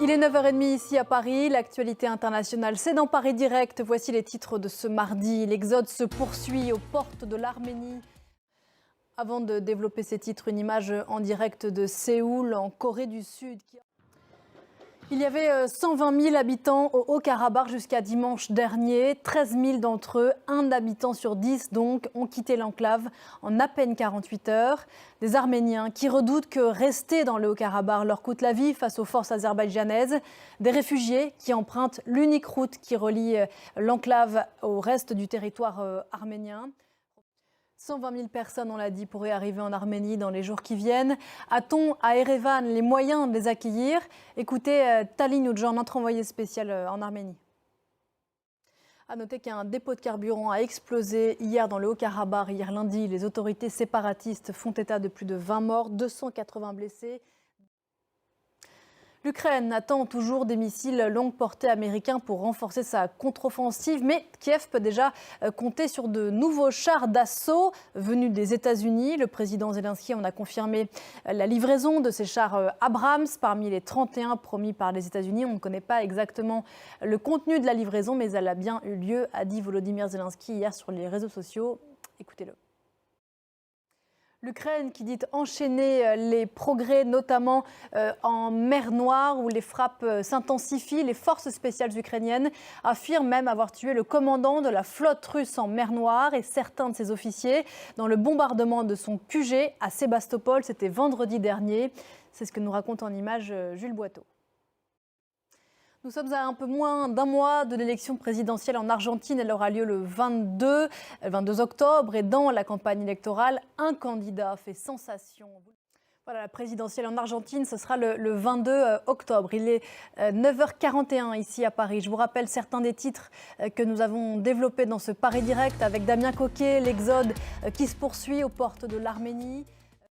Il est 9h30 ici à Paris. L'actualité internationale, c'est dans Paris Direct. Voici les titres de ce mardi. L'exode se poursuit aux portes de l'Arménie. Avant de développer ces titres, une image en direct de Séoul, en Corée du Sud. Il y avait 120 000 habitants au Haut-Karabakh jusqu'à dimanche dernier. 13 000 d'entre eux, un habitant sur 10 donc, ont quitté l'enclave en à peine 48 heures. Des Arméniens qui redoutent que rester dans le Haut-Karabakh leur coûte la vie face aux forces azerbaïdjanaises. Des réfugiés qui empruntent l'unique route qui relie l'enclave au reste du territoire arménien. 120 000 personnes, on l'a dit, pourraient arriver en Arménie dans les jours qui viennent. A-t-on à Erevan les moyens de les accueillir? Écoutez Tallinn Oudjan, notre envoyé spécial en Arménie. A noter qu'un dépôt de carburant a explosé hier dans le Haut-Karabakh. Hier lundi, les autorités séparatistes font état de plus de 20 morts, 280 blessés. L'Ukraine attend toujours des missiles longue portée américains pour renforcer sa contre-offensive, mais Kiev peut déjà compter sur de nouveaux chars d'assaut venus des États-Unis. Le président Zelensky en a confirmé la livraison de ces chars Abrams parmi les 31 promis par les États-Unis. On ne connaît pas exactement le contenu de la livraison, mais elle a bien eu lieu, a dit Volodymyr Zelensky hier sur les réseaux sociaux. Écoutez-le. L'Ukraine qui dit enchaîner les progrès, notamment en mer Noire, où les frappes s'intensifient. Les forces spéciales ukrainiennes affirment même avoir tué le commandant de la flotte russe en mer Noire et certains de ses officiers dans le bombardement de son QG à Sébastopol. C'était vendredi dernier. C'est ce que nous raconte en images Jules Boiteau. Nous sommes à un peu moins d'un mois de l'élection présidentielle en Argentine. Elle aura lieu le 22 octobre. Et dans la campagne électorale, un candidat fait sensation. Voilà, la présidentielle en Argentine, ce sera le 22 octobre. Il est 9h41 ici à Paris. Je vous rappelle certains des titres que nous avons développés dans ce Paris Direct avec Damien Coquet, l'exode qui se poursuit aux portes de l'Arménie.